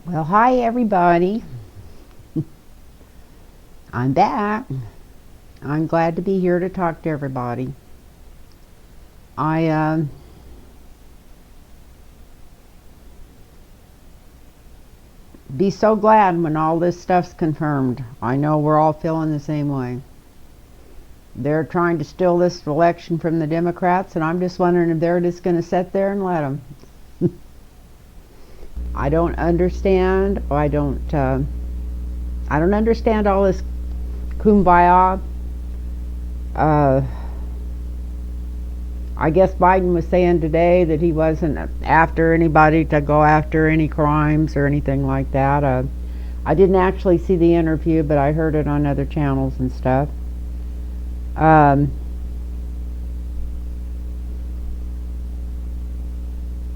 Well, hi everybody. I'm back. I'm glad to be here to talk to everybody. I be so glad when all this stuff's confirmed. I know we're all feeling the same way. They're trying to steal this election from the Democrats, and I'm just wondering if they're just going to sit there and let them. I don't understand. I don't understand all this kumbaya. I guess Biden was saying today that he wasn't after anybody to go after any crimes or anything like that. I didn't actually see the interview, but I heard it on other channels and stuff.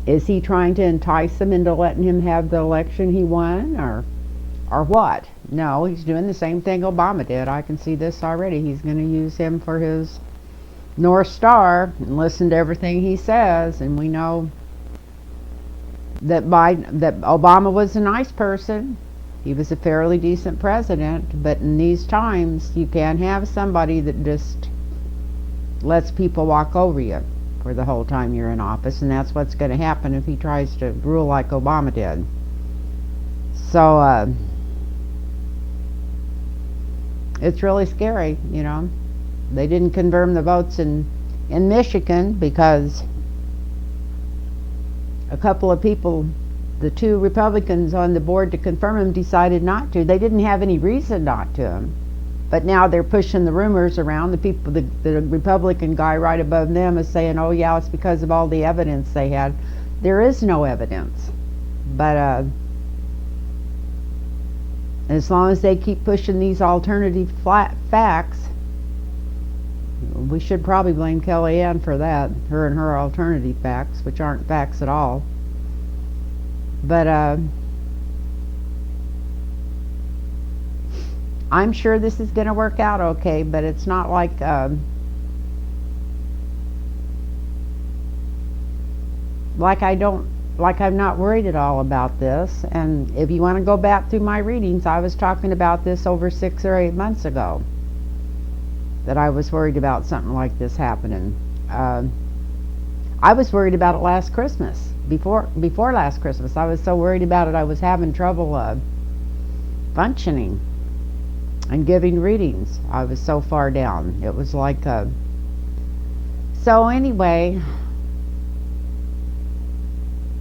Is he trying to entice them into letting him have the election he won, or what? No, he's doing the same thing Obama did. I can see this already. He's going to use him for his North Star and listen to everything he says. And we know that Obama was a nice person. He was a fairly decent president, but in these times you can't have somebody that just lets people walk over you for the whole time you're in office, and that's what's going to happen if he tries to rule like Obama did. So it's really scary, you know. They didn't confirm the votes in Michigan because a couple of people, the two Republicans on the board to confirm them, decided not to. They didn't have any reason not to. But now they're pushing the rumors around. The Republican guy right above them is saying, oh yeah, it's because of all the evidence they had. There is no evidence. But as long as they keep pushing these alternative facts, we should probably blame Kellyanne for that, her and her alternative facts, which aren't facts at all. But I'm sure this is going to work out okay, but it's not like I'm not worried at all about this. And if you want to go back through my readings, I was talking about this over 6 or 8 months ago, that I was worried about something like this happening. I was worried about it last Christmas. Before last Christmas, I was so worried about it I was having trouble functioning and giving readings. I was so far down. It was like so anyway,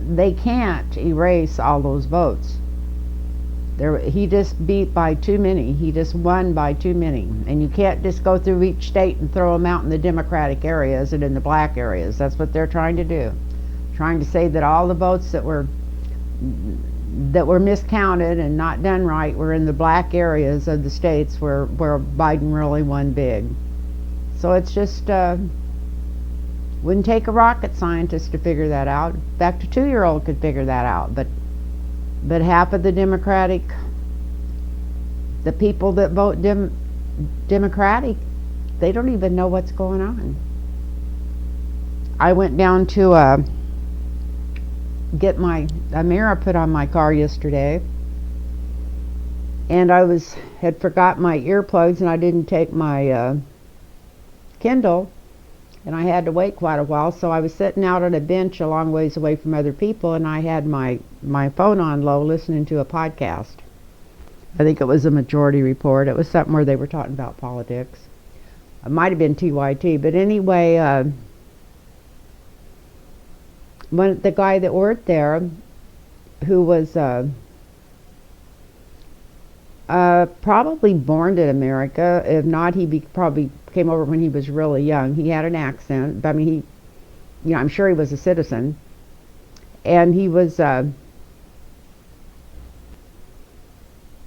they can't erase all those votes. He just beat by too many. He just won by too many. And you can't just go through each state and throw them out in the Democratic areas and in the black areas. That's what they're trying to do. Trying to say that all the votes that were miscounted and not done right were in the black areas of the states where Biden really won big. So it's just wouldn't take a rocket scientist to figure that out. In fact, a 2-year-old could figure that out. But half of the people that vote Democratic, they don't even know what's going on. I went down to get a mirror put on my car yesterday, and I had forgot my earplugs, and I didn't take my Kindle, and I had to wait quite a while, so I was sitting out on a bench a long ways away from other people, and I had my phone on low listening to a podcast. I think it was a Majority Report. It was something where they were talking about politics. It might have been TYT, but anyway, the guy that worked there, who was probably born in America. If not, he probably came over when he was really young. He had an accent. I mean, I'm sure he was a citizen. And he was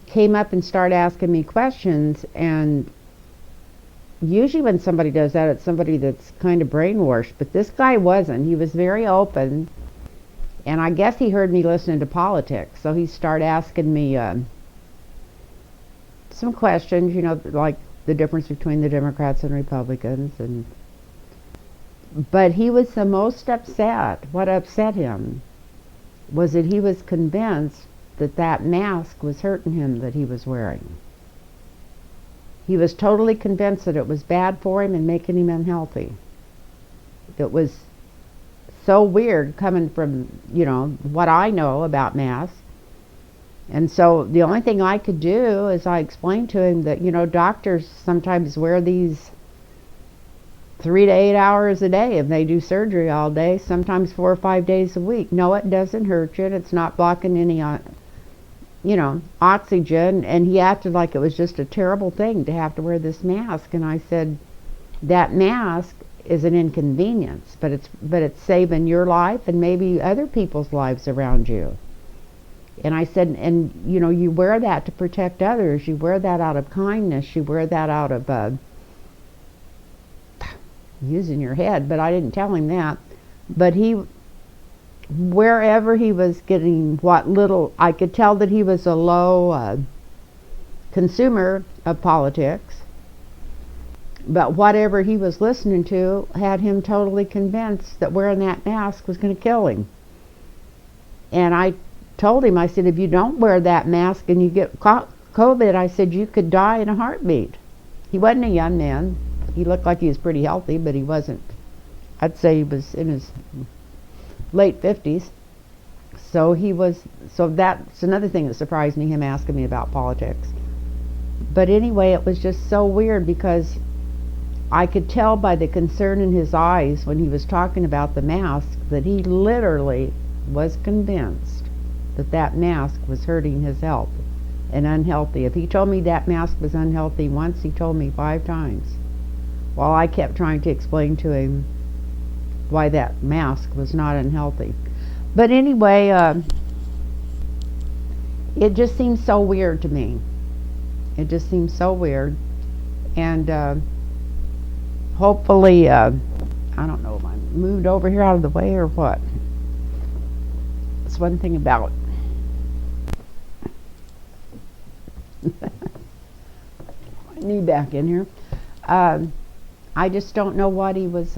came up and started asking me questions. And usually when somebody does that, it's somebody that's kind of brainwashed. But this guy wasn't. He was very open. And I guess he heard me listening to politics. So he started asking me some questions, like the difference between the Democrats and Republicans. But he was the most upset. What upset him was that he was convinced that that mask was hurting him that he was wearing. He was totally convinced that it was bad for him and making him unhealthy. It was so weird coming from, what I know about masks. And so the only thing I could do is I explained to him that, doctors sometimes wear these 3 to 8 hours a day if they do surgery all day, sometimes 4 or 5 days a week. No, it doesn't hurt you. It's not blocking any, oxygen. And he acted like it was just a terrible thing to have to wear this mask. And I said, that mask is an inconvenience, but it's saving your life and maybe other people's lives around you. And I said, and you wear that to protect others. You wear that out of kindness. You wear that out of using your head. But I didn't tell him that. But wherever he was getting what little, I could tell that he was a low consumer of politics. But whatever he was listening to had him totally convinced that wearing that mask was going to kill him. And I told him, I said, if you don't wear that mask and you get COVID, I said, you could die in a heartbeat. He wasn't a young man. He looked like he was pretty healthy, but he wasn't. I'd say he was in his late 50s. So that's another thing that surprised me, him asking me about politics. But anyway, it was just so weird because I could tell by the concern in his eyes when he was talking about the mask that he literally was convinced that that mask was hurting his health and unhealthy. If he told me that mask was unhealthy once, he told me 5 times. While I kept trying to explain to him why that mask was not unhealthy. But anyway, it just seems so weird to me. It just seems so weird. And hopefully, I don't know if I moved over here out of the way or what. That's one thing about my knee back in here. I just don't know what he was.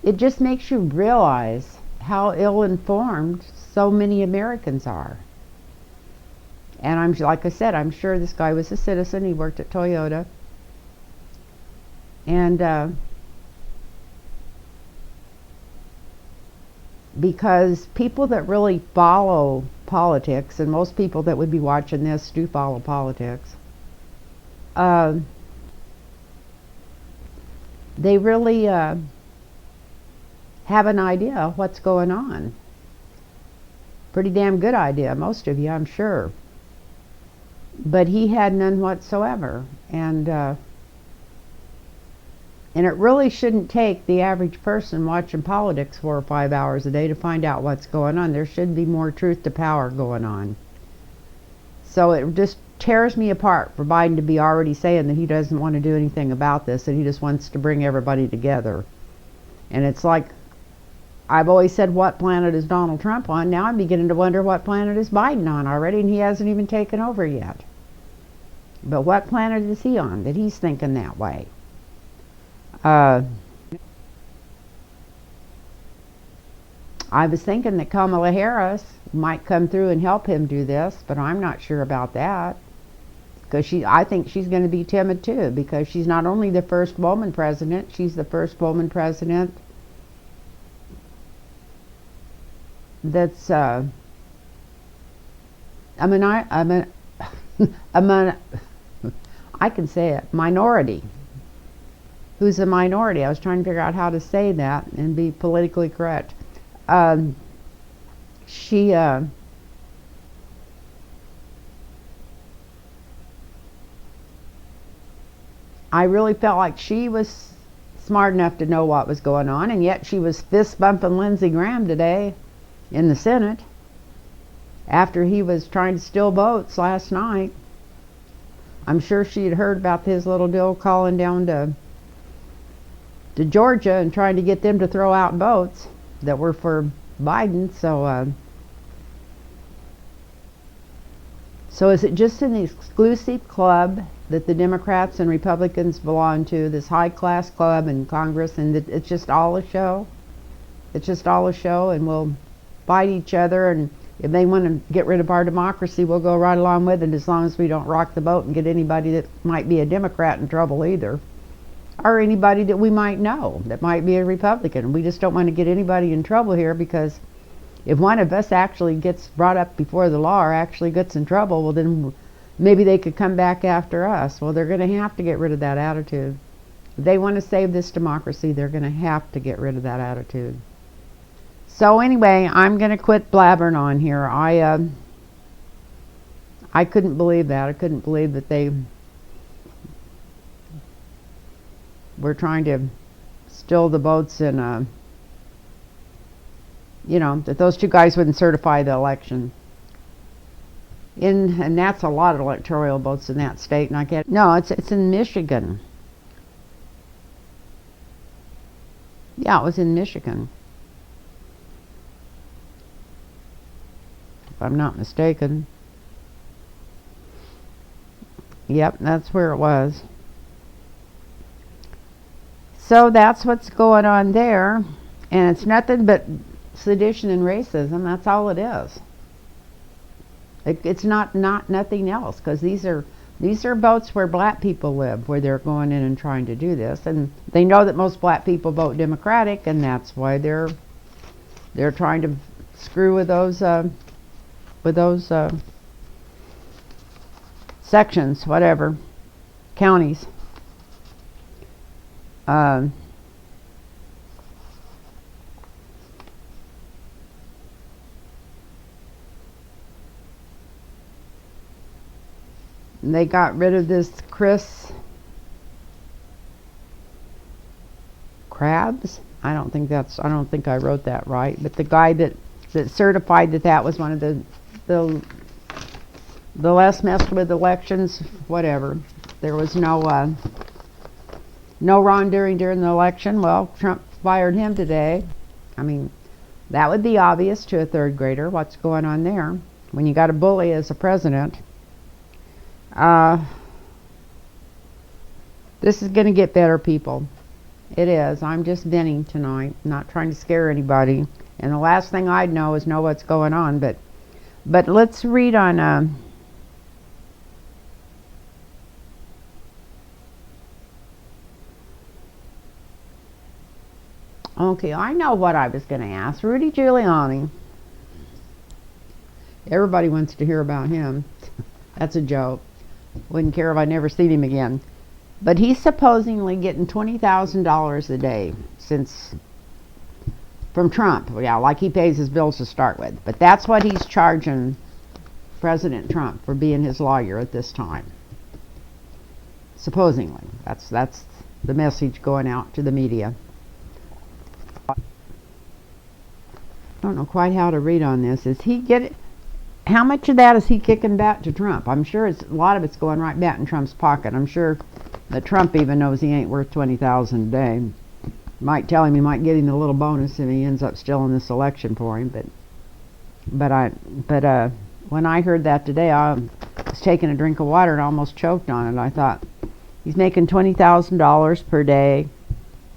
It just makes you realize how ill-informed so many Americans are. And like I said, I'm sure this guy was a citizen. He worked at Toyota. And because people that really follow politics, and most people that would be watching this do follow politics, they really have an idea of what's going on. Pretty damn good idea, most of you, I'm sure. But he had none whatsoever. And it really shouldn't take the average person watching politics 4 or 5 hours a day to find out what's going on. There should be more truth to power going on. So it just tears me apart for Biden to be already saying that he doesn't want to do anything about this, that he just wants to bring everybody together. And it's like, I've always said, what planet is Donald Trump on? Now I'm beginning to wonder what planet is Biden on already, and he hasn't even taken over yet. But what planet is he on that he's thinking that way? I was thinking that Kamala Harris might come through and help him do this, but I'm not sure about that. Because I think she's going to be timid too, because she's not only the first woman president, she's the first woman president that's I can say it, minority. Who's a minority? I was trying to figure out how to say that and be politically correct. I really felt like she was smart enough to know what was going on, and yet she was fist bumping Lindsey Graham today in the Senate after he was trying to steal votes last night. I'm sure she had heard about his little deal calling down to Georgia and trying to get them to throw out votes that were for Biden. So is it just an exclusive club that the Democrats and Republicans belong to, this high-class club in Congress, and it's just all a show? it's just all a show, and we'll fight each other, and if they want to get rid of our democracy, we'll go right along with it, as long as we don't rock the boat and get anybody that might be a Democrat in trouble either, or anybody that we might know that might be a Republican. We just don't want to get anybody in trouble here, because if one of us actually gets brought up before the law or actually gets in trouble, well, then maybe they could come back after us. Well, they're going to have to get rid of that attitude. If they want to save this democracy, they're going to have to get rid of that attitude. So anyway, I'm going to quit blabbering on here. I couldn't believe that. I couldn't believe that they were trying to still the votes, and you know, that those two guys wouldn't certify the election. And that's a lot of electoral votes in that state, and I can't. No, it's in Michigan. Yeah, it was in Michigan, if I'm not mistaken. Yep, that's where it was. So that's what's going on there, and it's nothing but sedition and racism. That's all it is. It's not nothing else, because these are votes where black people live, where they're going in and trying to do this, and they know that most black people vote Democratic, and that's why they're trying to screw with those sections, whatever, counties. They got rid of this Chris Krabs. I don't think I wrote that right, but the guy that certified that was one of the less messed with elections, whatever. There was no wrongdoing during the election. Well, Trump fired him today. I mean, that would be obvious to a third grader what's going on there when you got a bully as a president. This is going to get better, people. It is. I'm just venting tonight, not trying to scare anybody. And the last thing I'd know is know what's going on. But let's read on. Okay, I know what I was going to ask. Rudy Giuliani. Everybody wants to hear about him. That's a joke. Wouldn't care if I never seen him again. But he's supposedly getting $20,000 a day from Trump. Yeah, like he pays his bills to start with. But that's what he's charging President Trump for being his lawyer at this time. Supposedly. That's the message going out to the media. I don't know quite how to read on this. How much of that is he kicking back to Trump? I'm sure a lot of it's going right back in Trump's pocket. I'm sure that Trump even knows he ain't worth $20,000 a day. Might tell him he might get him a little bonus if he ends up still in this election for him. But when I heard that today, I was taking a drink of water and almost choked on it. I thought, he's making $20,000 per day.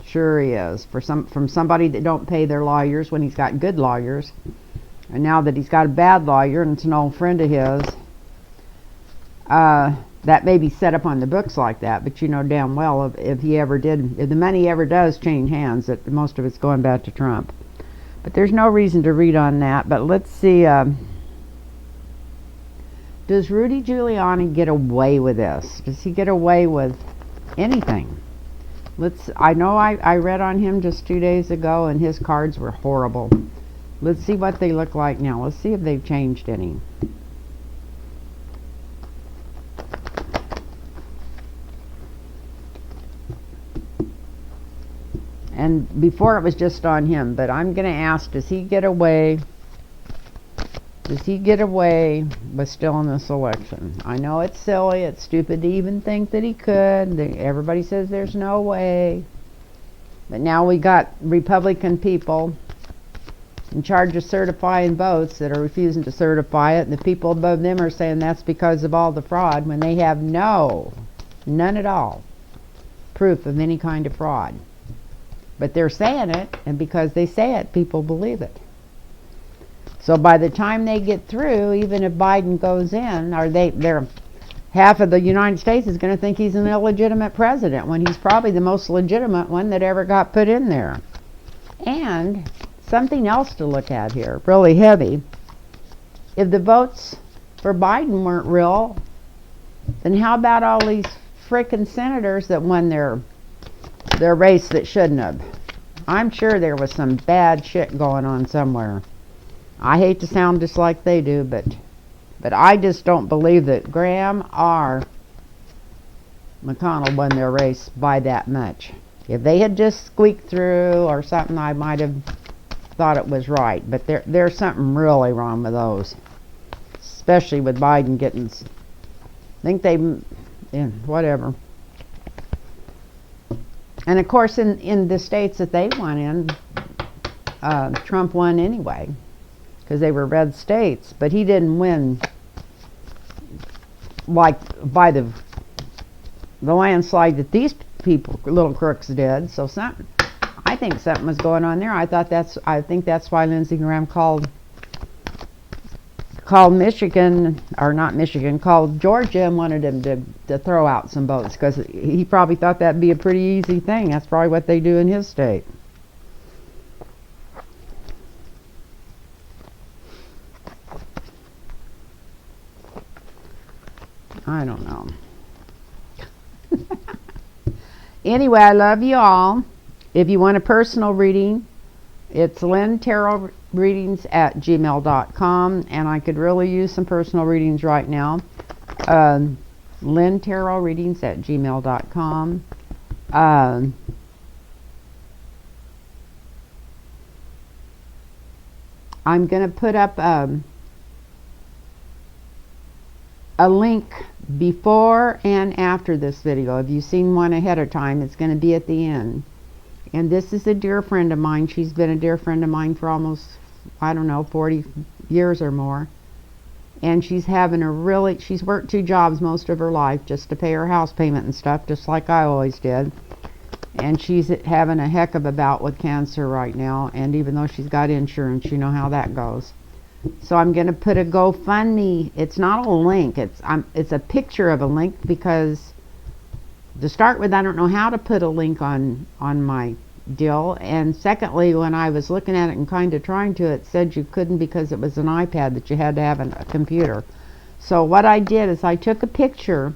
Sure he is. From somebody that don't pay their lawyers when he's got good lawyers. And now that he's got a bad lawyer and it's an old friend of his, that may be set up on the books like that, but you know damn well if the money ever does change hands, that most of it's going back to Trump. But there's no reason to read on that. But let's see, does Rudy Giuliani get away with this? Does he get away with anything? I know I read on him just 2 days ago, and his cards were horrible. Let's see what they look like now. Let's see if they've changed any. And before it was just on him, but I'm going to ask, does he get away with still in this election? I know it's silly, it's stupid to even think that he could. Everybody says there's no way. But now we got Republican people in charge of certifying votes that are refusing to certify it, and the people above them are saying that's because of all the fraud, when they have none at all proof of any kind of fraud. But they're saying it, and because they say it, people believe it. So by the time they get through, even if Biden goes in, or they're half of the United States is going to think he's an illegitimate president when he's probably the most legitimate one that ever got put in there. And something else to look at here, really heavy. If the votes for Biden weren't real, then how about all these frickin' senators that won their race that shouldn't have? I'm sure there was some bad shit going on somewhere. I hate to sound just like they do, but I just don't believe that Graham or McConnell won their race by that much. If they had just squeaked through or something, I might have thought it was right. But there's something really wrong with those, especially with Biden getting. I think they, whatever. And of course, in the states that they won in, Trump won anyway, because they were red states. But he didn't win like by the landslide that these people, little crooks, did. So I think something was going on there. I think that's why Lindsey Graham called Michigan, or not Michigan, called Georgia and wanted him to throw out some votes, because he probably thought that'd be a pretty easy thing. That's probably what they do in his state. I don't know. Anyway, I love you all. If you want a personal reading, it's lynntarotreadings@gmail.com, and I could really use some personal readings right now. lynntarotreadings@gmail.com. I'm going to put up a link before and after this video. If you've seen one ahead of time, it's going to be at the end. And this is a dear friend of mine. She's been a dear friend of mine for almost, I don't know, 40 years or more. And she's having she's worked 2 jobs most of her life just to pay her house payment and stuff, just like I always did. And she's having a heck of a bout with cancer right now. And even though she's got insurance, you know how that goes. So I'm going to put a GoFundMe. It's not a link. It's a picture of a link, because to start with, I don't know how to put a link on my deal. And secondly, when I was looking at it and kind of trying to, it said you couldn't because it was an iPad, that you had to have a computer. So what I did is I took a picture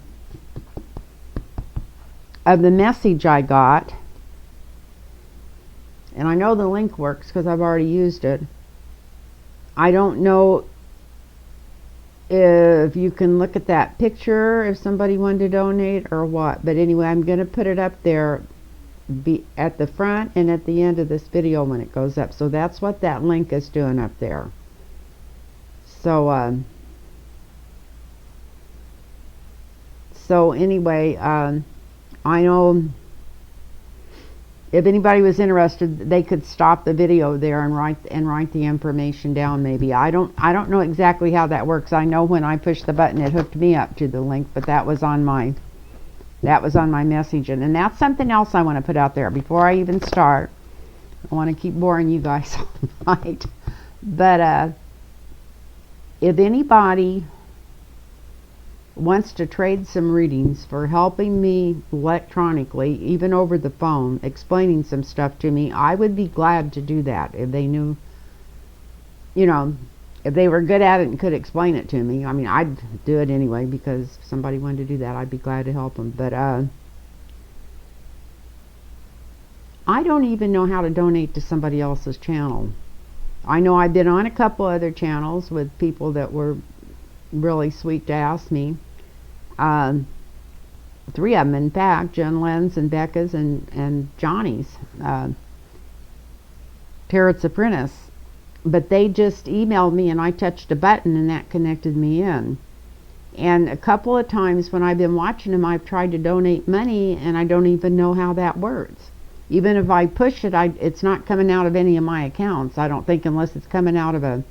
of the message I got. And I know the link works because I've already used it. I don't know if you can look at that picture if somebody wanted to donate or what. But anyway, I'm going to put it up there at the front and at the end of this video when it goes up. So that's what that link is doing up there. So anyway, I know if anybody was interested, they could stop the video there and write the information down. Maybe I don't know exactly how that works. I know when I pushed the button, it hooked me up to the link, but that was on my messaging. And that's something else I want to put out there before I even start. I want to keep boring you guys all night, but if anybody wants to trade some readings for helping me electronically, even over the phone, explaining some stuff to me, I would be glad to do that if they knew, if they were good at it and could explain it to me. I mean, I'd do it anyway, because if somebody wanted to do that, I'd be glad to help them. But I don't even know how to donate to somebody else's channel. I know I've been on a couple other channels with people that were really sweet to ask me. 3 of them, in fact, Jen Len's and Becca's and Johnny's, Tarot's Apprentice. But they just emailed me and I touched a button and that connected me in. And a couple of times when I've been watching them, I've tried to donate money and I don't even know how that works. Even if I push it, it's not coming out of any of my accounts, I don't think, unless it's coming out of a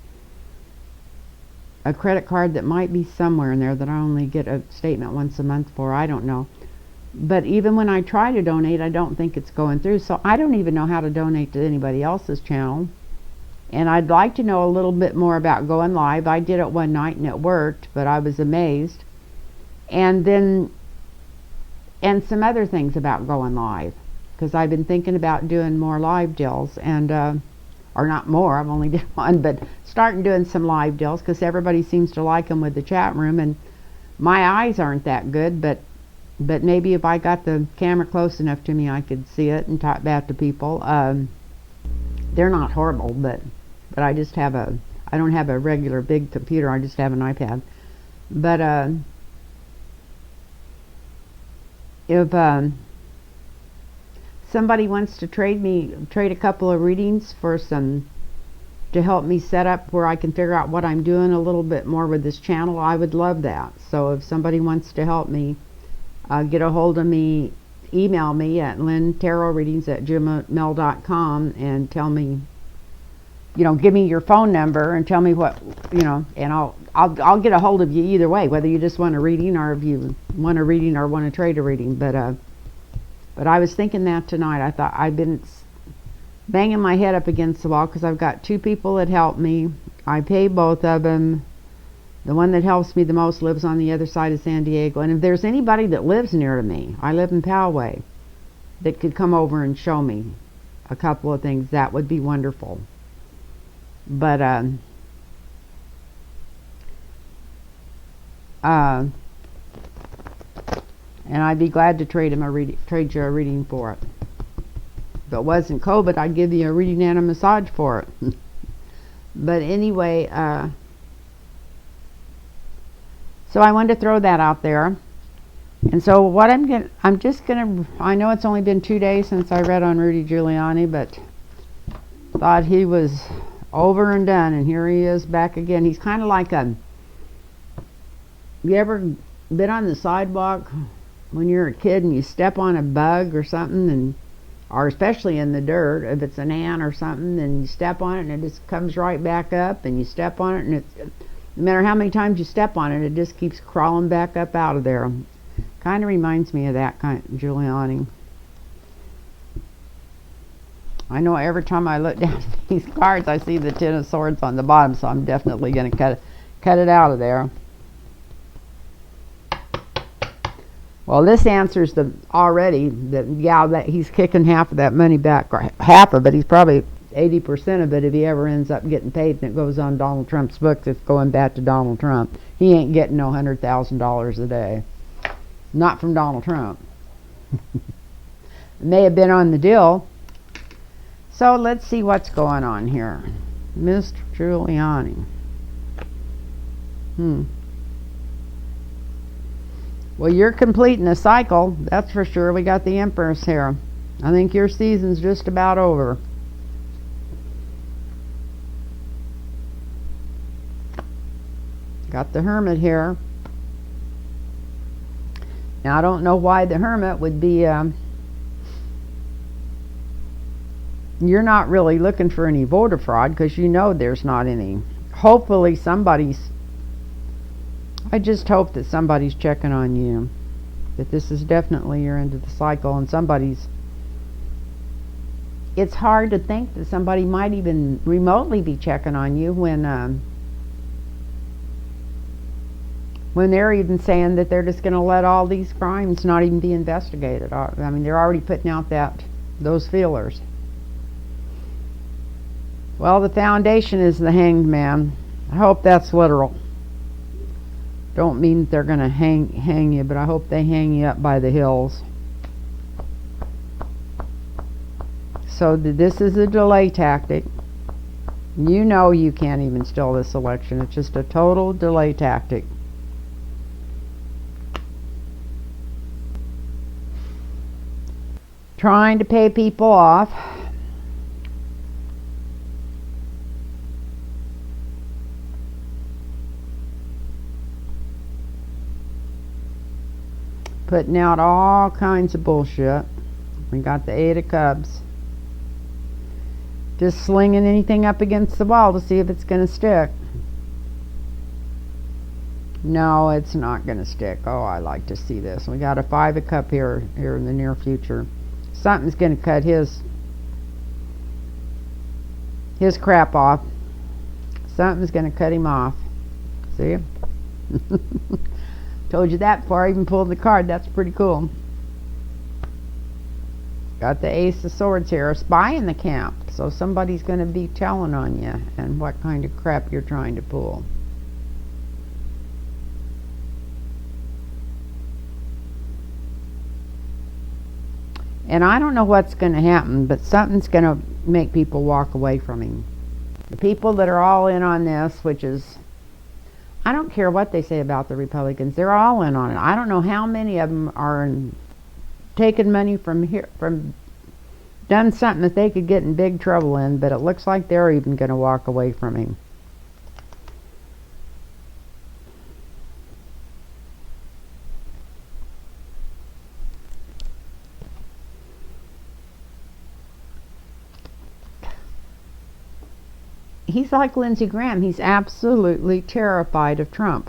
credit card that might be somewhere in there that I only get a statement once a month for. I don't know. But even when I try to donate, I don't think it's going through. So I don't even know how to donate to anybody else's channel. And I'd like to know a little bit more about going live. I did it one night and it worked, but I was amazed. And then, and some other things about going live, because I've been thinking about doing more live deals, and or not more, I've only did one, but starting doing some live deals because everybody seems to like them with the chat room. And my eyes aren't that good, but maybe if I got the camera close enough to me, I could see it and talk back to people. They're not horrible, but I just have I don't have a regular big computer, I just have an iPad. But if somebody wants to trade a couple of readings for some, to help me set up where I can figure out what I'm doing a little bit more with this channel, I would love that. So if somebody wants to help me, get a hold of me, email me at lintarotreadings@gmail.com and tell me, give me your phone number and tell me what, and I'll get a hold of you either way, whether you just want a reading or if you want a reading or want to trade a reading. But I was thinking that tonight. I thought I've been banging my head up against the wall because I've got two people that help me. I pay both of them. The one that helps me the most lives on the other side of San Diego. And if there's anybody that lives near to me, I live in Poway, that could come over and show me a couple of things, that would be wonderful. But and I'd be glad to trade you a reading for it. If it wasn't COVID, I'd give you a reading and a massage for it. But anyway, so I wanted to throw that out there. And so what I know it's only been 2 days since I read on Rudy Giuliani, but thought he was over and done, and here he is back again. He's kind of like you ever been on the sidewalk when you're a kid and you step on a bug or something, or especially in the dirt, if it's an ant or something, and you step on it and it just comes right back up, and you step on it and no matter how many times you step on it, it just keeps crawling back up out of there. Kind of reminds me of that kind of Giuliani. I know every time I look down at these cards, I see the Ten of Swords on the bottom, so I'm definitely going to cut it out of there. Well, this answers that he's kicking half of that money back, or half of it. He's probably 80% of it if he ever ends up getting paid and it goes on Donald Trump's books. It's going back to Donald Trump. He ain't getting no $100,000 a day. Not from Donald Trump. It may have been on the deal. So let's see what's going on here. Mr. Giuliani. Well, you're completing a cycle, that's for sure. We got the Empress here. I think your season's just about over. Got the Hermit here. Now, I don't know why the Hermit would be... you're not really looking for any voter fraud, because there's not any. Hopefully somebody's... I just hope that somebody's checking on you. That this is definitely your end of the cycle, and somebody's... It's hard to think that somebody might even remotely be checking on you when they're even saying that they're just going to let all these crimes not even be investigated. I mean, they're already putting out those feelers. Well, the Foundation is the Hanged Man. I hope that's literal. Don't mean that they're going to hang you, but I hope they hang you up by the hills. So this is a delay tactic. You can't even steal this election. It's just a total delay tactic. Trying to pay people off. Putting out all kinds of bullshit. We got the Eight of Cups. Just slinging anything up against the wall to see if it's going to stick. No, it's not going to stick. Oh, I like to see this. We got a 5 of cup here in the near future. Something's going to cut his crap off. Something's going to cut him off. See? Told you that before I even pulled the card. That's pretty cool. Got the Ace of Swords here. A spy in the camp. So somebody's going to be telling on you and what kind of crap you're trying to pull. And I don't know what's going to happen, but something's going to make people walk away from him. The people that are all in on this, which is, I don't care what they say about the Republicans, they're all in on it. I don't know how many of them are taking money from here, done something that they could get in big trouble in, but it looks like they're even going to walk away from him. He's like Lindsey Graham. He's absolutely terrified of Trump.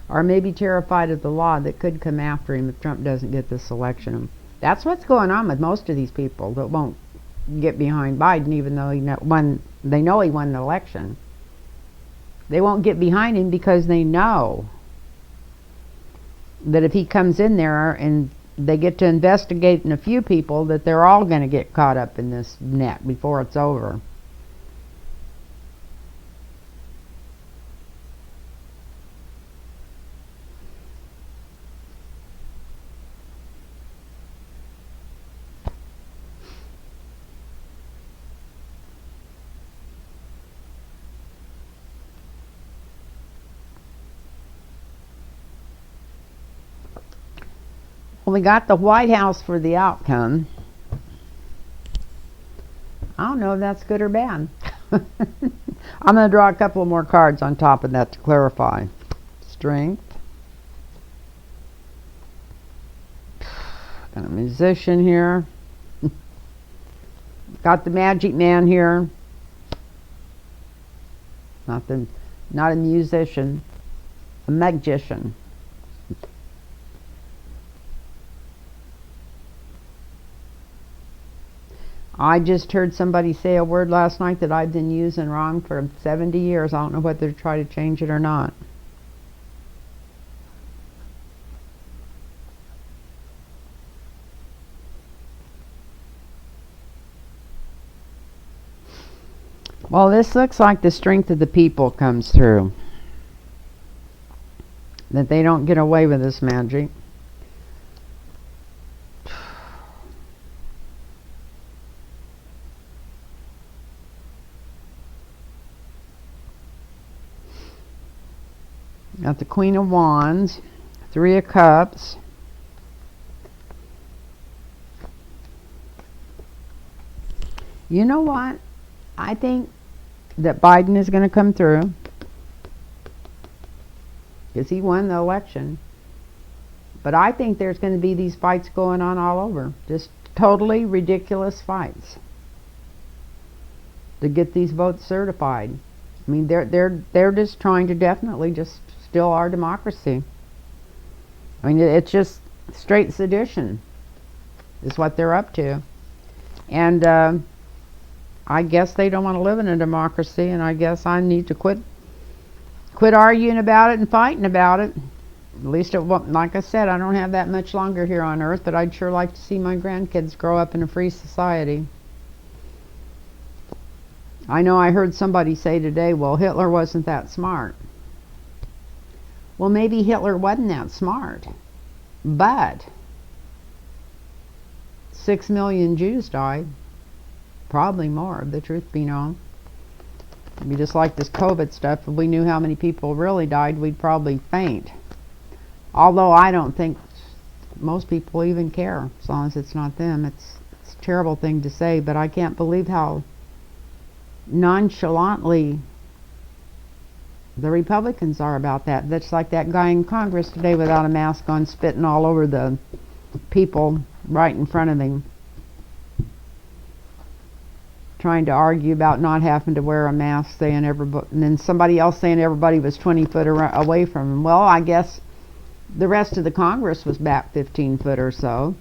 Or maybe terrified of the law that could come after him if Trump doesn't get this election. That's what's going on with most of these people that won't get behind Biden, even though they know he won the election. They won't get behind him because they know that if he comes in there and they get to investigating a few people, that they're all going to get caught up in this net before it's over. Well, we got the White House for the outcome. I don't know if that's good or bad. I'm going to draw a couple more cards on top of that to clarify. Strength. Got a Musician here. Got the Magic Man here. Not a musician. A magician. I just heard somebody say a word last night that I've been using wrong for 70 years. I don't know whether to try to change it or not. Well, this looks like the strength of the people comes through. That they don't get away with this magic. Got the Queen of Wands, 3 of Cups. You know what? I think that Biden is going to come through because he won the election. But I think there's going to be these fights going on all over. Just totally ridiculous fights to get these votes certified. I mean, they're just trying to definitely just steal our democracy. I mean, it's just straight sedition is what they're up to. And I guess they don't want to live in a democracy, and I guess I need to quit arguing about it and fighting about it. At least, like I said, I don't have that much longer here on Earth, but I'd sure like to see my grandkids grow up in a free society. I know I heard somebody say today, well, Hitler wasn't that smart. Well, maybe Hitler wasn't that smart, but 6 million Jews died. Probably more, if the truth be known. It'd be just like this COVID stuff. If we knew how many people really died, we'd probably faint. Although I don't think most people even care, as long as it's not them. It's a terrible thing to say, but I can't believe how nonchalantly the Republicans are about that. That's like that guy in Congress today without a mask on, spitting all over the people right in front of him. trying to argue about not having to wear a mask, saying everybody, and then somebody else saying everybody was 20 foot away from him. Well, I guess the rest of the Congress was back 15 foot or so,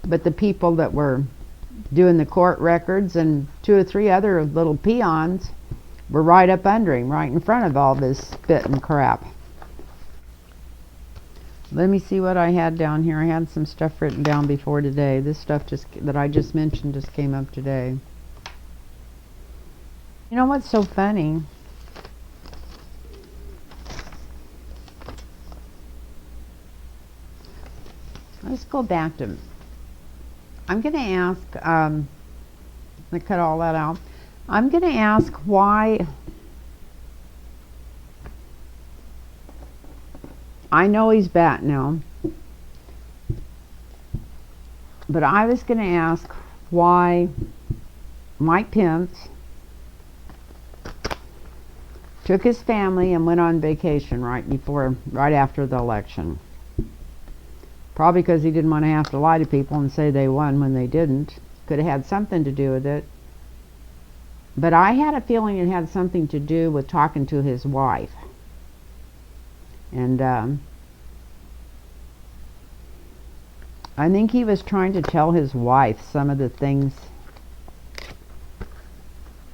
but the people that were doing the court records and 2 or 3 other little peons were right up under him, right in front of all this spit and crap. Let me see what I had down here. I had some stuff written down before today. This stuff that I just mentioned just came up today. You know what's so funny? Let's go back to, I'm going to ask, I'm going to cut all that out. I'm going to ask why, I know he's back now, but I was going to ask why Mike Pence took his family and went on vacation right after the election. Probably because he didn't want to have to lie to people and say they won when they didn't. Could have had something to do with it. But I had a feeling it had something to do with talking to his wife. And I think he was trying to tell his wife some of the things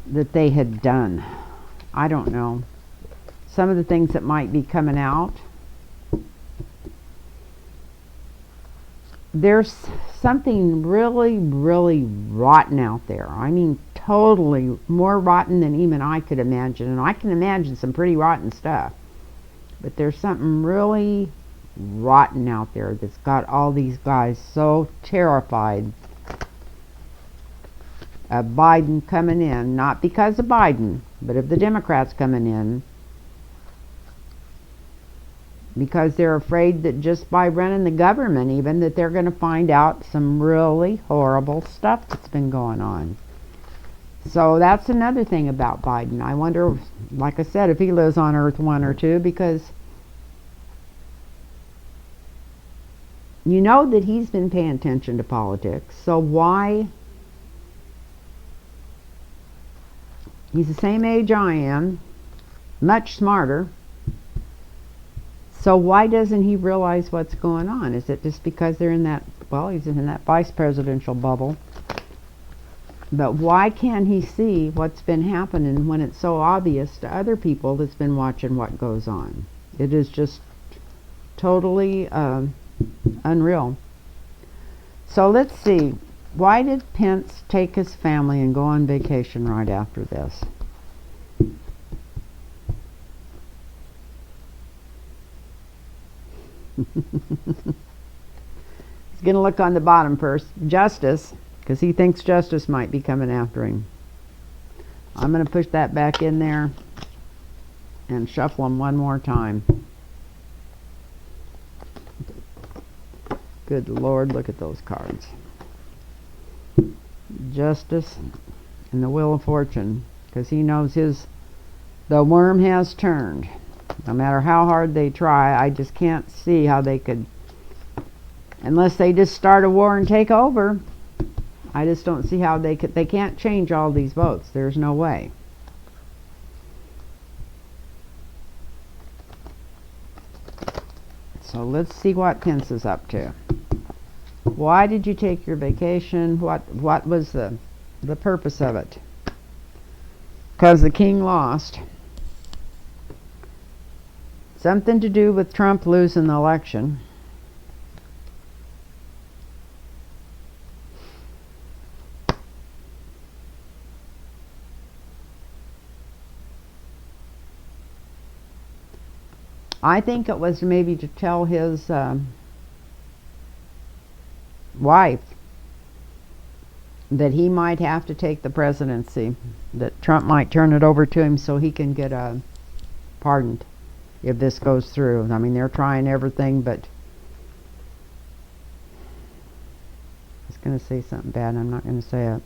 that they had done. I don't know. Some of the things that might be coming out. There's something really, really rotten out there. I mean, totally more rotten than even I could imagine. And I can imagine some pretty rotten stuff. But there's something really rotten out there that's got all these guys so terrified of Biden coming in. Not because of Biden, but of the Democrats coming in. Because they're afraid that just by running the government even, that they're going to find out some really horrible stuff that's been going on. So that's another thing about Biden. I wonder, like I said, if he lives on Earth 1 or 2, because you know that he's been paying attention to politics. So why? He's the same age I am, much smarter. So why doesn't he realize what's going on? Is it just because they're in that, well, he's in that vice presidential bubble. But why can't he see what's been happening when it's so obvious to other people that's been watching what goes on? It is just totally unreal. So let's see. Why did Pence take his family and go on vacation right after this? He's going to look on the bottom first. Justice, because he thinks Justice might be coming after him. I'm going to push that back in there and shuffle them one more time. Good Lord, look at those cards. Justice and the Wheel of Fortune, because he knows the worm has turned. No matter how hard they try, I just can't see how they could, unless they just start a war and take over. I just don't see how they can't change all these votes. There's no way. So let's see what Pence is up to. Why did you take your vacation? What was the purpose of it? Because the king lost. Something to do with Trump losing the election. I think it was maybe to tell his wife that he might have to take the presidency, that Trump might turn it over to him so he can get pardoned if this goes through. I mean, they're trying everything, but I was going to say something bad, I'm not going to say it.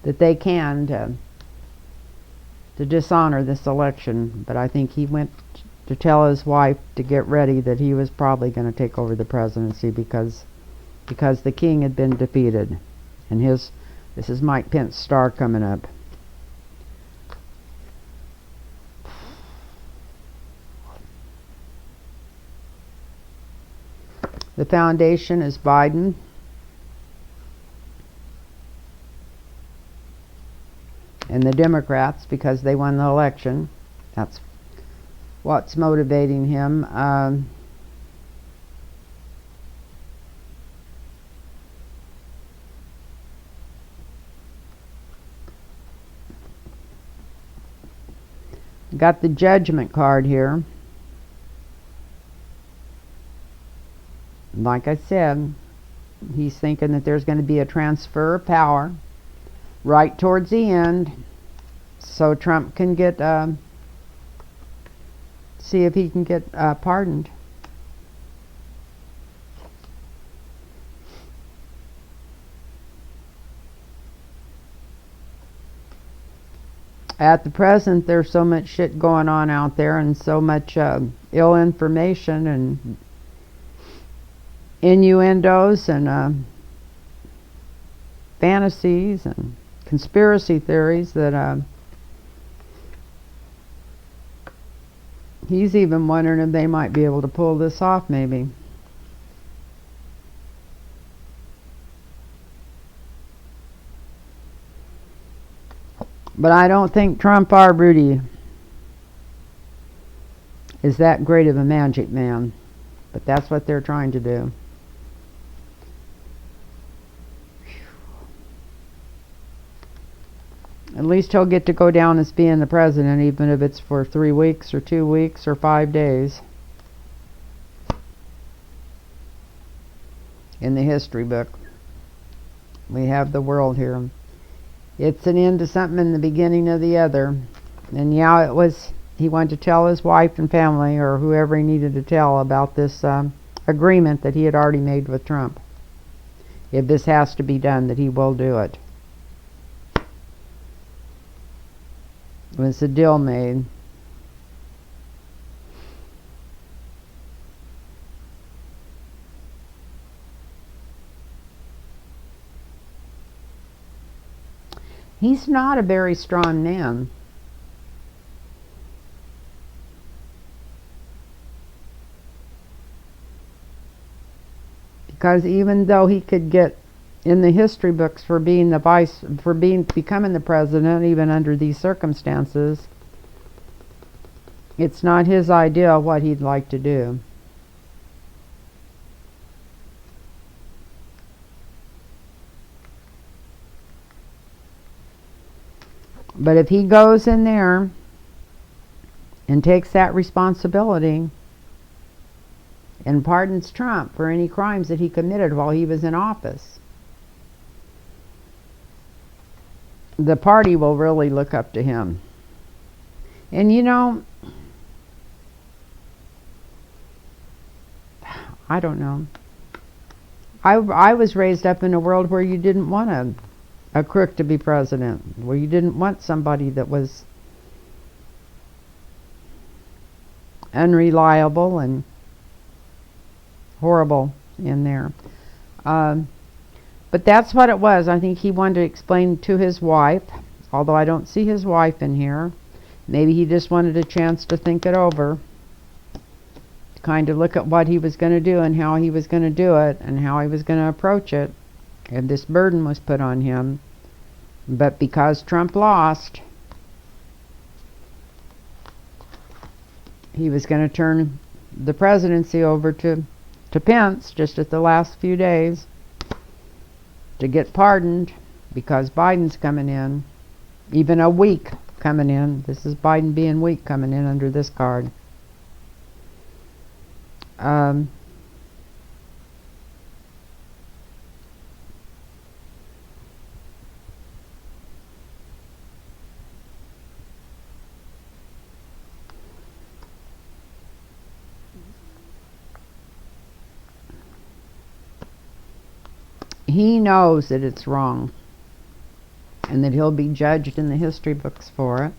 That they can to dishonor this election, but I think he went to tell his wife to get ready that he was probably going to take over the presidency because the king had been defeated and his This is Mike Pence's star coming up. The foundation is Biden. And the Democrats, because they won the election. That's what's motivating him. Got the Judgment card here. Like I said, he's thinking that there's going to be a transfer of power right towards the end, so Trump can get see if he can get pardoned. At the present, there's so much shit going on out there, and so much ill information and innuendos and fantasies and conspiracy theories that he's even wondering if they might be able to pull this off, maybe. But I don't think Trump or Rudy is that great of a magic man. But that's what they're trying to do. At least he'll get to go down as being the president, even if it's for 3 weeks or 2 weeks or 5 days. In the history book, we have the world here. It's an end to something and the beginning of the other. And yeah, it was, he wanted to tell his wife and family, or whoever he needed to tell, about this agreement that he had already made with Trump. If this has to be done, that he will do it. It was a deal made. He's not a very strong man. Because even though he could get in the history books for being the becoming the president, even under these circumstances, it's not his idea of what he'd like to do. But if he goes in there and takes that responsibility and pardons Trump for any crimes that he committed while he was in office, the party will really look up to him. And you know, I don't know. I was raised up in a world where you didn't want a crook to be president, where you didn't want somebody that was unreliable and horrible in there. But that's what it was. I think he wanted to explain to his wife, although I don't see his wife in here. Maybe he just wanted a chance to think it over, to kind of look at what he was going to do and how he was going to do it and how he was going to approach it. And this burden was put on him. But because Trump lost, he was going to turn the presidency over to Pence just at the last few days to get pardoned, because Biden's coming in, even a week coming in. This is Biden being weak coming in under this card. He knows that it's wrong and that he'll be judged in the history books for it.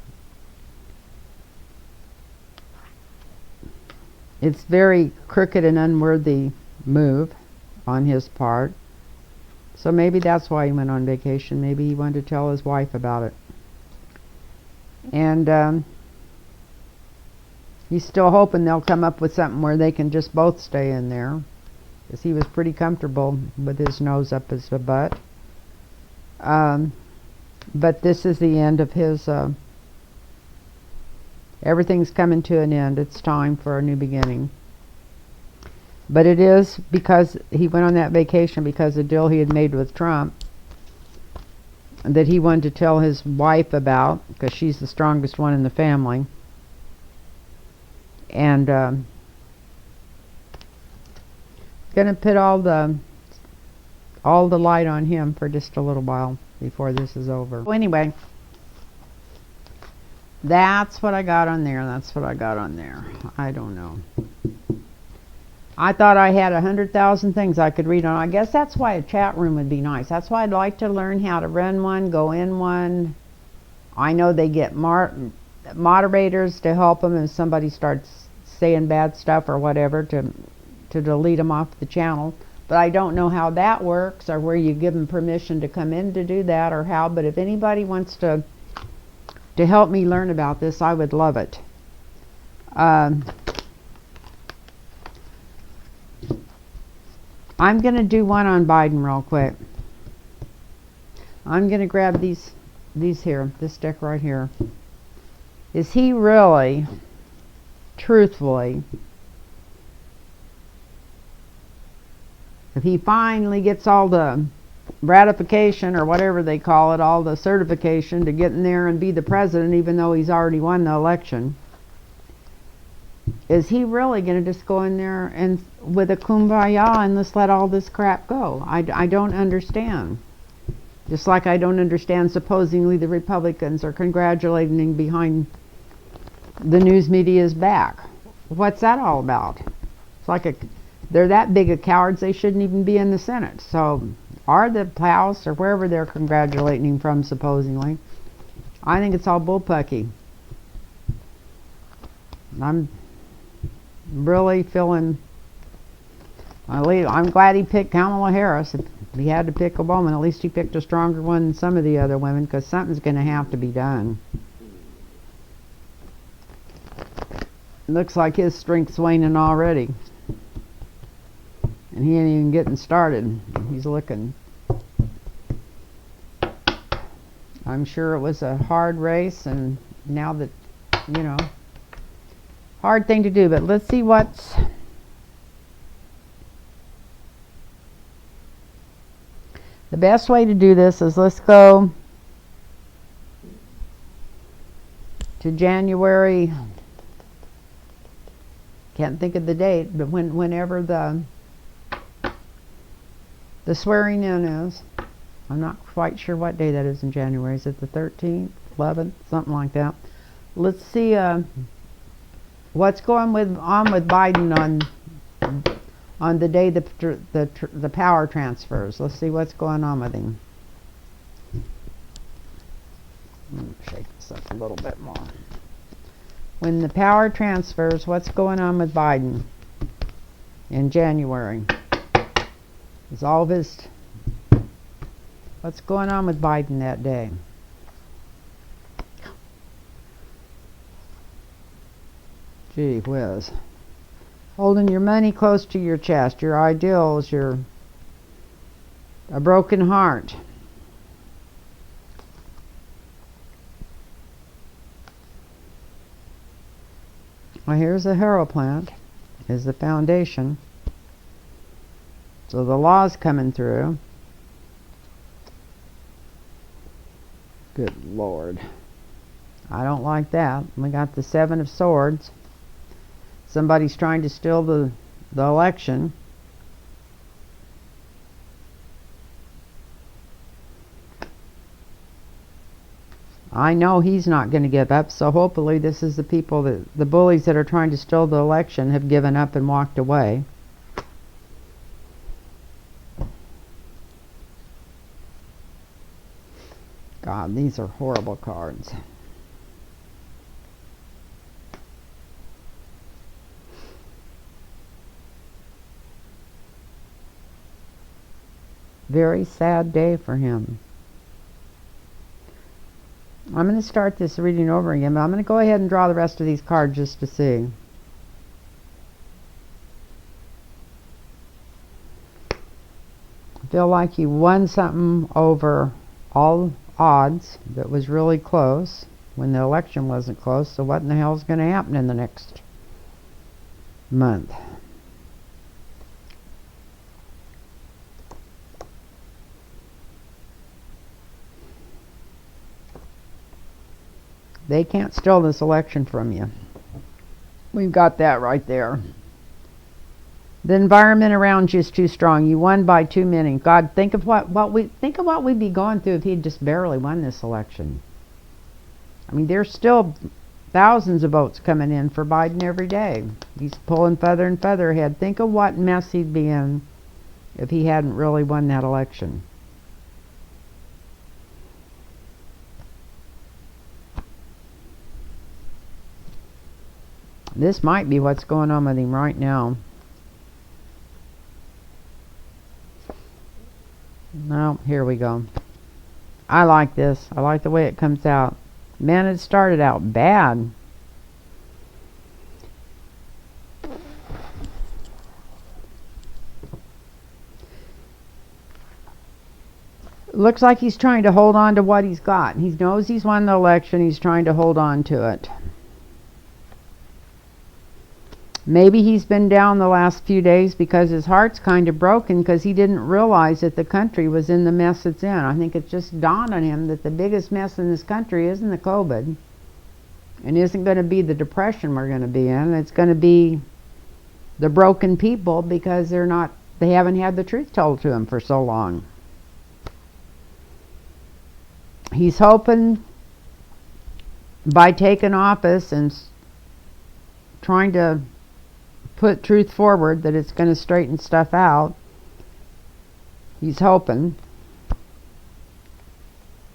It's very crooked and unworthy move on his part. So maybe that's why he went on vacation. Maybe he wanted to tell his wife about it. And he's still hoping they'll come up with something where they can just both stay in there, because he was pretty comfortable with his nose up his butt. But this is the end of his... everything's coming to an end. It's time for a new beginning. But it is because he went on that vacation because of the deal he had made with Trump that he wanted to tell his wife about, because she's the strongest one in the family. And gonna put all the light on him for just a little while before this is over. So anyway, that's what I got on there. That's what I got on there. I don't know. I thought I had 100,000 things I could read on. I guess that's why a chat room would be nice. That's why I'd like to learn how to run one, go in one. I know they get moderators to help them if somebody starts saying bad stuff or whatever, to delete them off the channel. But I don't know how that works, or where you give them permission to come in to do that, or how. But if anybody wants to help me learn about this, I would love it. I'm going to do one on Biden real quick. I'm going to grab these here, this deck right here. Is he really, truthfully, if he finally gets all the ratification or whatever they call it, all the certification to get in there and be the president, even though he's already won the election, is he really going to just go in there and with a kumbaya and just let all this crap go? I don't understand. Just like I don't understand supposedly the Republicans are congratulating behind the news media's back. What's that all about? It's like they're that big of cowards, they shouldn't even be in the Senate. So are the House or wherever they're congratulating him from supposedly, I think it's all bullpucky. I'm really feeling... I'm glad he picked Kamala Harris. If he had to pick a woman, at least he picked a stronger one than some of the other women, because something's going to have to be done. It looks like his strength's waning already. And he ain't even getting started. He's looking... I'm sure it was a hard race, and now that, you know, hard thing to do. But let's see what's... The best way to do this is, let's go to January, can't think of the date, but whenever the swearing in is. I'm not quite sure what day that is in January. Is it the 13th, 11th, something like that? Let's see what's going on with Biden on the day the power transfers. Let's see what's going on with him. Let me shake this up a little bit more. When the power transfers, what's going on with Biden in January? Is all of his... What's going on with Biden that day? Gee whiz. Holding your money close to your chest, your ideals, a broken heart. Well, here's the hero plant, is the foundation. So the law's coming through. Good Lord. I don't like that. We got the 7 of Swords. Somebody's trying to steal the election. I know he's not going to give up, so hopefully this is the people the bullies that are trying to steal the election have given up and walked away. God, these are horrible cards. Very sad day for him. I'm going to start this reading over again, but I'm going to go ahead and draw the rest of these cards just to see. I feel like he won something over all odds that was really close when the election wasn't close, so what in the hell is going to happen in the next month? They can't steal this election from you. We've got that right there. The environment around you is too strong. You won by too many. God, think of what we'd be going through if he'd just barely won this election. I mean, there's still thousands of votes coming in for Biden every day. He's pulling feather and feather ahead. Think of what mess he'd be in if he hadn't really won that election. This might be what's going on with him right now. No, here we go. I like this. I like the way it comes out. Man, it started out bad. Looks like he's trying to hold on to what he's got. He knows he's won the election. He's trying to hold on to it. Maybe he's been down the last few days because his heart's kind of broken because he didn't realize that the country was in the mess it's in. I think it just dawned on him that the biggest mess in this country isn't the COVID and isn't going to be the depression we're going to be in. It's going to be the broken people because they haven't had the truth told to them for so long. He's hoping by taking office and trying to put truth forward that it's going to straighten stuff out. He's hoping.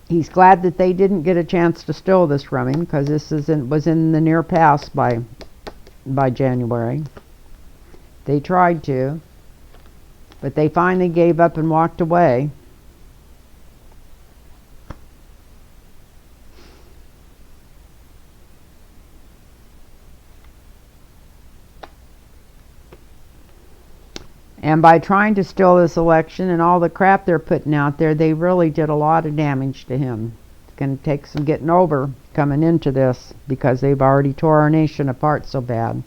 He's glad that they didn't get a chance to steal this from him because this was in the near past by January. They tried to, but they finally gave up and walked away. And by trying to steal this election and all the crap they're putting out there, they really did a lot of damage to him. It's going to take some getting over coming into this because they've already tore our nation apart so bad.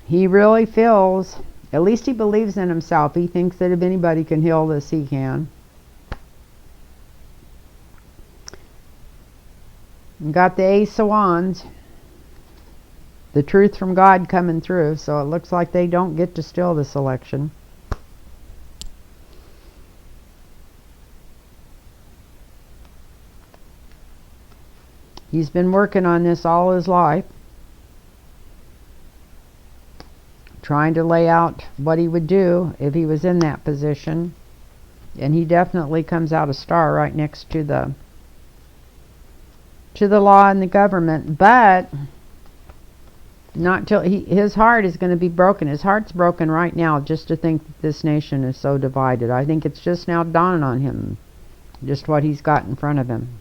He really feels, at least he believes in himself. He thinks that if anybody can heal this, he can. Got the Ace of Wands, the truth from God coming through, so it looks like they don't get to steal this election. He's been working on this all his life, trying to lay out what he would do if he was in that position, and he definitely comes out a star right next to the law and the government, but not till his heart is going to be broken. His heart's broken right now just to think that this nation is so divided. I think it's just now dawning on him just what he's got in front of him.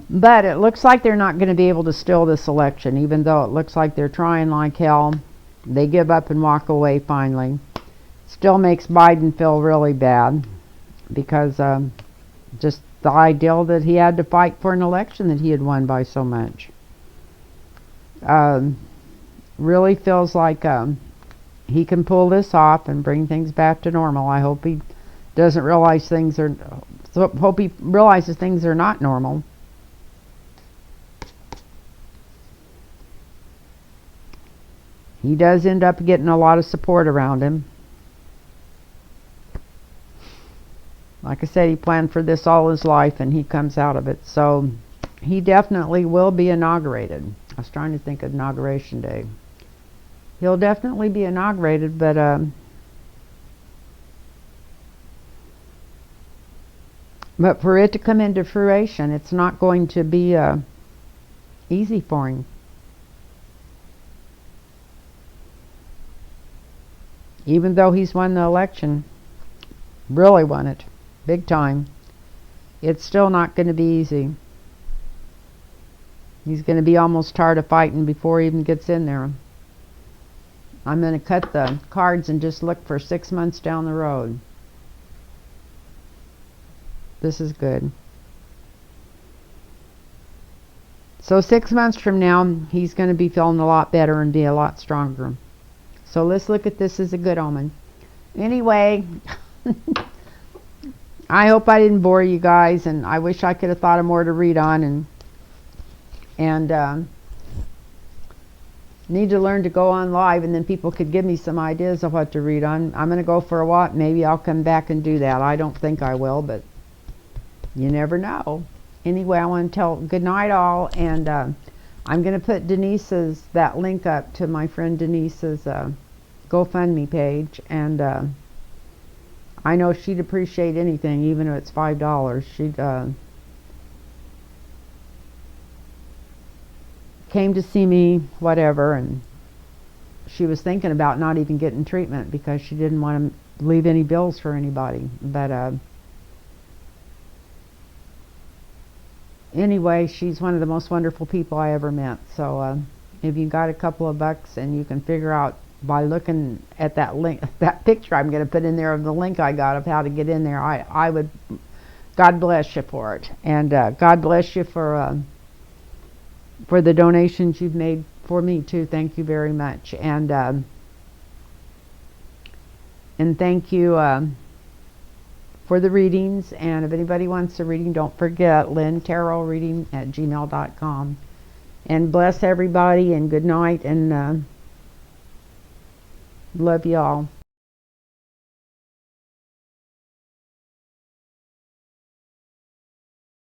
But it looks like they're not going to be able to steal this election, even though it looks like they're trying like hell. They give up and walk away finally. Still makes Biden feel really bad because just the ideal that he had to fight for an election that he had won by so much. Really feels like he can pull this off and bring things back to normal. I hope he doesn't realize hope he realizes things are not normal. He does end up getting a lot of support around him. Like I said, he planned for this all his life and he comes out of it. So he definitely will be inaugurated. I was trying to think of inauguration day. He'll definitely be inaugurated, but But for it to come into fruition, it's not going to be easy for him. Even though he's won the election, really won it, big time, it's still not going to be easy. He's going to be almost tired of fighting before he even gets in there. I'm going to cut the cards and just look for 6 months down the road. This is good. So 6 months from now, he's going to be feeling a lot better and be a lot stronger. So let's look at this as a good omen. Anyway, I hope I didn't bore you guys, and I wish I could have thought of more to read on, and need to learn to go on live, and then people could give me some ideas of what to read on. I'm going to go for a walk. Maybe I'll come back and do that. I don't think I will, but you never know. Anyway, I want to tell good night all, and I'm going to put Denise's, that link up to my friend Denise's GoFundMe page, and I know she'd appreciate anything, even if it's $5. She'd came to see me, whatever, and she was thinking about not even getting treatment because she didn't want to leave any bills for anybody. But anyway, she's one of the most wonderful people I ever met. So if you got a couple of bucks and you can figure out by looking at that link, that picture I'm going to put in there of the link I got of how to get in there, I would, God bless you for it. And God bless you for the donations you've made for me too. Thank you very much. And thank you for the readings. And if anybody wants a reading, don't forget lynntarotreading@gmail.com. And bless everybody, and good night, and love you all.